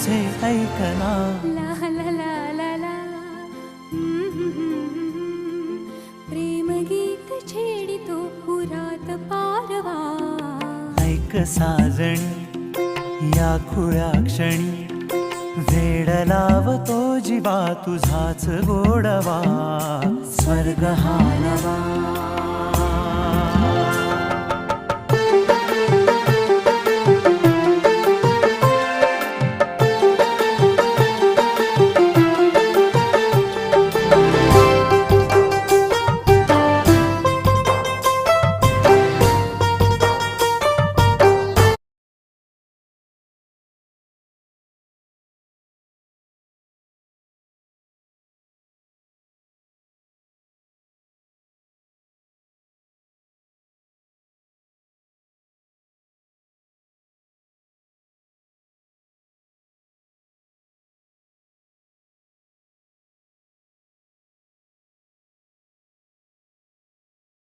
तुझे ऐकना. ला ला ला ला ला. प्रेमगीत छेडितो पुरात पारवा. ऐक साजणी या खुळ्या क्षणी वेड लावतो जीवा तुझाच गोडवा. स्वर्ग हा नवा